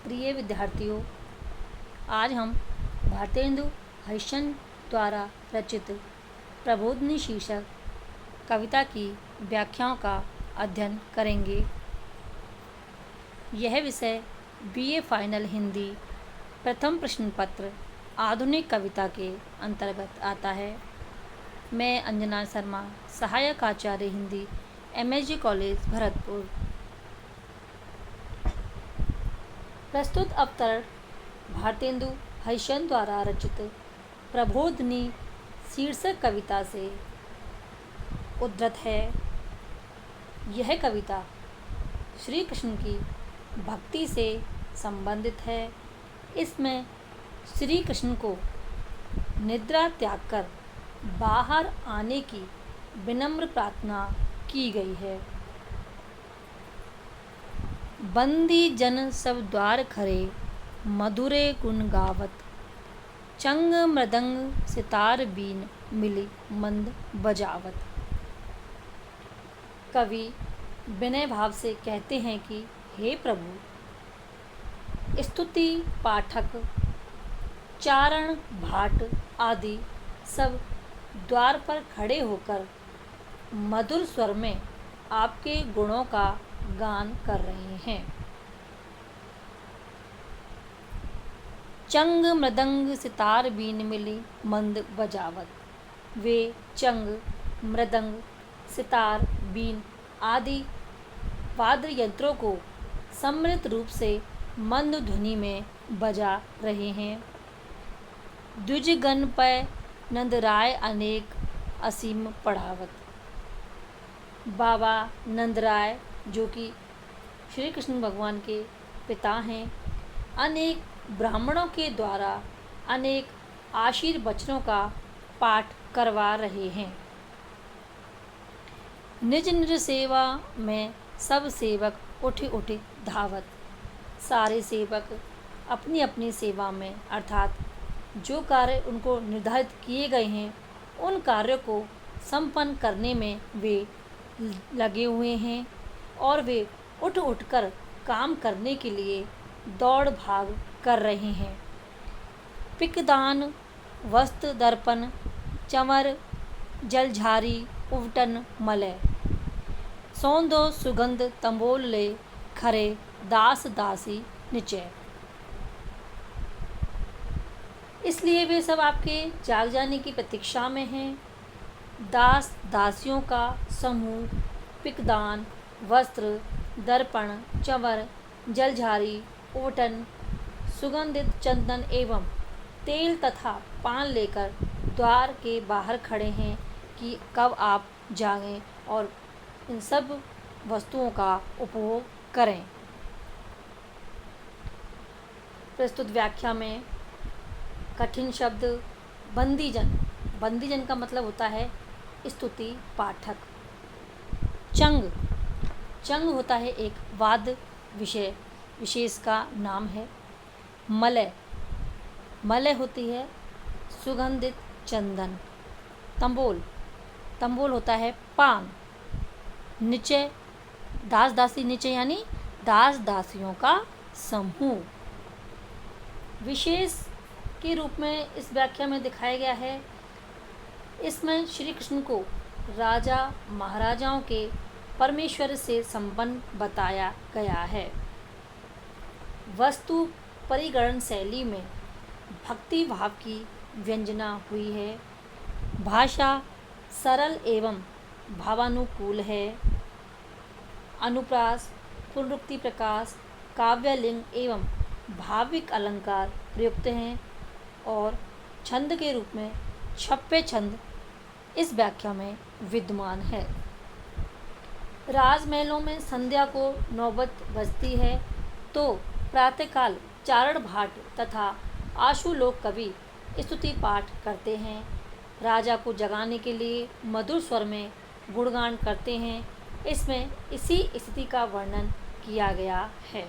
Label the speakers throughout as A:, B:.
A: प्रिय विद्यार्थियों, आज हम भारतेंदु हरिश्चंद्र द्वारा रचित प्रबोधिनी शीर्षक कविता की व्याख्याओं का अध्ययन करेंगे। यह विषय बीए फाइनल हिंदी प्रथम प्रश्न पत्र आधुनिक कविता के अंतर्गत आता है। मैं अंजना शर्मा, सहायक आचार्य हिंदी, एमएसजी कॉलेज भरतपुर। प्रस्तुत अवतरण भारतेंदु हरिश्चंद्र द्वारा रचित प्रबोधिनी शीर्षक कविता से उद्धृत है। यह कविता श्री कृष्ण की भक्ति से संबंधित है। इसमें श्री कृष्ण को निद्रा त्याग कर बाहर आने की विनम्र प्रार्थना की गई है। बंदी जन सब द्वार खरे, मधुरे गुण गावत, चंग मृदंग सितार बीन मिली मंद बजावत। कवि विनय भाव से कहते हैं कि हे प्रभु, स्तुति पाठक, चारण भाट आदि सब द्वार पर खड़े होकर मधुर स्वर में आपके गुणों का गान कर रहे हैं। चंग मृदंग सितार बीन मिली मंद बजावत। वे चंग, मृदंग, सितार, बीन आदि वाद्य यंत्रों को सम्मिलित रूप से मंद ध्वनि में बजा रहे हैं। द्विज गण पै नंदराय अनेक असीम पढ़ावत। बाबा नंदराय, जो कि श्री कृष्ण भगवान के पिता हैं, अनेक ब्राह्मणों के द्वारा अनेक आशीर्वचनों का पाठ करवा रहे हैं। निज निज सेवा में सब सेवक उठ उठ धावत। सारे सेवक अपनी अपनी सेवा में, अर्थात जो कार्य उनको निर्धारित किए गए हैं उन कार्यों को संपन्न करने में वे लगे हुए हैं और वे उठ उठकर काम करने के लिए दौड़ भाग कर रहे हैं। पिकदान, वस्त्र दर्पण, चंवर, जलझारी, उवटन, मलय, सौंदो सुगंध तंबोल ले, खरे दास दासी निचय। इसलिए वे सब आपके जाग जाने की प्रतीक्षा में हैं। दास दासियों का समूह पिकदान, वस्त्र, दर्पण, चंवर, जलझारी, उवटन, सुगंधित चंदन एवं तेल तथा पान लेकर द्वार के बाहर खड़े हैं कि कब आप जागें और इन सब वस्तुओं का उपभोग करें। प्रस्तुत व्याख्या में कठिन शब्द बंदीजन। बंदीजन का मतलब होता है स्तुति पाठक। चंग, चंग होता है एक वाद्य विशेष का नाम है। मलय, मलय होती है सुगंधित चंदन। तंबोल, तंबोल होता है पान। निचय, दास दासी निचय यानी दास दासियों का समूह। विशेष के रूप में इस व्याख्या में दिखाया गया है। इसमें श्री कृष्ण को राजा महाराजाओं के परमेश्वर से संबंध बताया गया है। वस्तु परिगणन शैली में भक्ति भाव की व्यंजना हुई है। भाषा सरल एवं भावानुकूल है। अनुप्रास, पुनरुक्ति प्रकाश, काव्यलिंग एवं भाविक अलंकार प्रयुक्त हैं और छंद के रूप में छप्पे छंद इस व्याख्या में विद्यमान है। राजमहलों में संध्या को नौबत बजती है तो प्रातःकाल चारण भाट तथा आशुलोक कवि स्तुति पाठ करते हैं। राजा को जगाने के लिए मधुर स्वर में गुणगान करते हैं। इसमें इसी स्थिति का वर्णन किया गया है।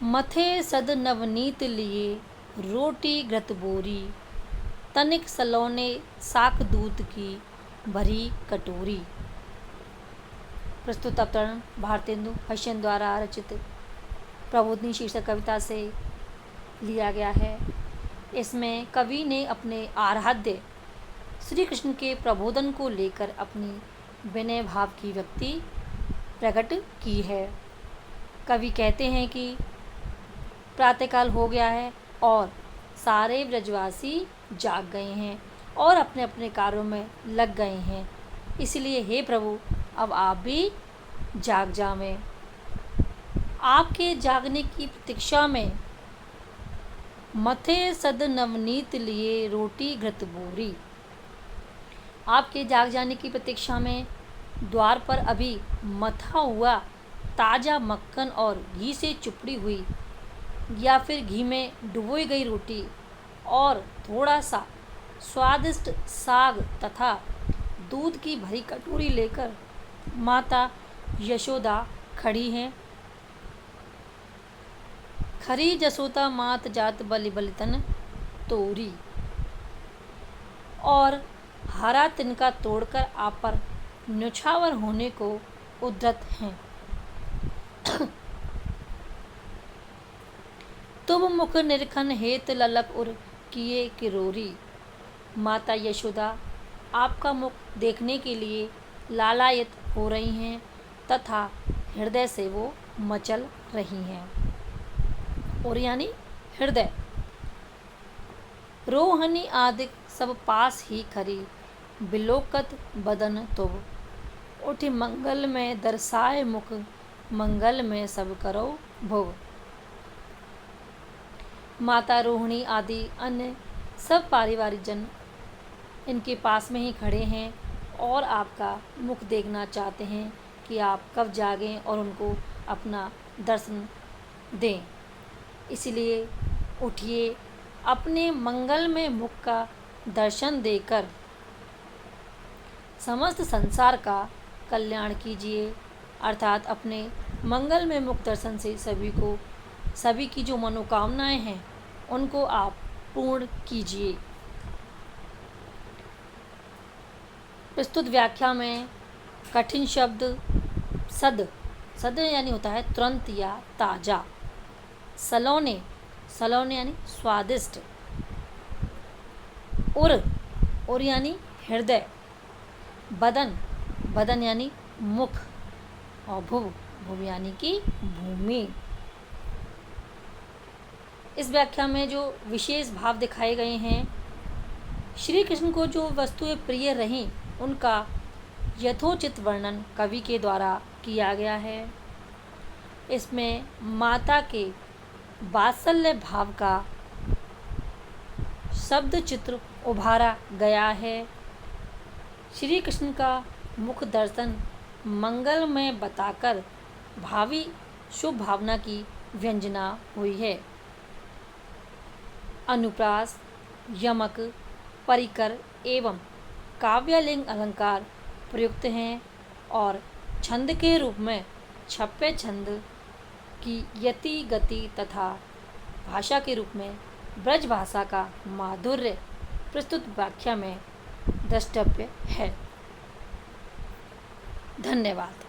A: मथे सद नवनीत लिए, रोटी घृत बोरी, तनिक सलोने साक दूध की भरी कटोरी। प्रस्तुत अवतरण भारतेंदु हरिश्चंद्र द्वारा रचित प्रबोधिनी शीर्षक कविता से लिया गया है। इसमें कवि ने अपने आराध्य श्री कृष्ण के प्रबोधन को लेकर अपनी विनय भाव की व्यक्ति प्रकट की है। कवि कहते हैं कि प्रातःकाल हो गया है और सारे ब्रजवासी जाग गए हैं और अपने अपने कार्यों में लग गए हैं, इसलिए हे प्रभु अब आप भी जाग जावें। आपके जागने की प्रतीक्षा में मथे सद नवनीत लिए रोटी घृत बोरी। आपके जाग जाने की प्रतीक्षा में द्वार पर अभी मथा हुआ ताज़ा मक्खन और घी से चुपड़ी हुई या फिर घी में डुबोई गई रोटी और थोड़ा सा स्वादिष्ट साग तथा दूध की भरी कटोरी लेकर माता यशोदा खड़ी हैं। खरी जसोता मात जात बलि बलितन तोरी, और हरा तिनका तोड़कर आप पर न्योछावर होने को उद्यत हैं। तुम मुख निरखन हेत ललक उर किए किरोरी। माता यशोदा आपका मुख देखने के लिए लालायित हो रही हैं तथा हृदय से वो मचल रही हैं। और यानी हृदय। रोहनी आदि सब पास ही खरी बिलोकत बदन तुब। उठ मंगल में दर्शाए मुख मंगल में सब करो भुव। माता रोहिणी आदि अन्य सब पारिवारिक जन इनके पास में ही खड़े हैं और आपका मुख देखना चाहते हैं कि आप कब जागें और उनको अपना दर्शन दें। इसलिए उठिए, अपने मंगल में मुख का दर्शन देकर समस्त संसार का कल्याण कीजिए। अर्थात अपने मंगल में मुख दर्शन से सभी की जो मनोकामनाएं हैं उनको आप पूर्ण कीजिए। प्रस्तुत व्याख्या में कठिन शब्द सद यानी होता है तुरंत या ताज़ा। सलोने यानी स्वादिष्ट। उर यानी हृदय। बदन यानी मुख। और भुव यानी कि भूमि। इस व्याख्या में जो विशेष भाव दिखाए गए हैं, श्री कृष्ण को जो वस्तुएं प्रिय रहीं उनका यथोचित वर्णन कवि के द्वारा किया गया है। इसमें माता के वात्सल्य भाव का शब्द चित्र उभारा गया है। श्री कृष्ण का मुख दर्शन मंगल में बताकर भावी शुभ भावना की व्यंजना हुई है। अनुप्रास, यमक, परिकर एवं काव्यलिंग अलंकार प्रयुक्त हैं और छंद के रूप में छप्पे छंद की यति गति तथा भाषा के रूप में ब्रज भाषा का माधुर्य प्रस्तुत व्याख्या में द्रष्टव्य है। धन्यवाद।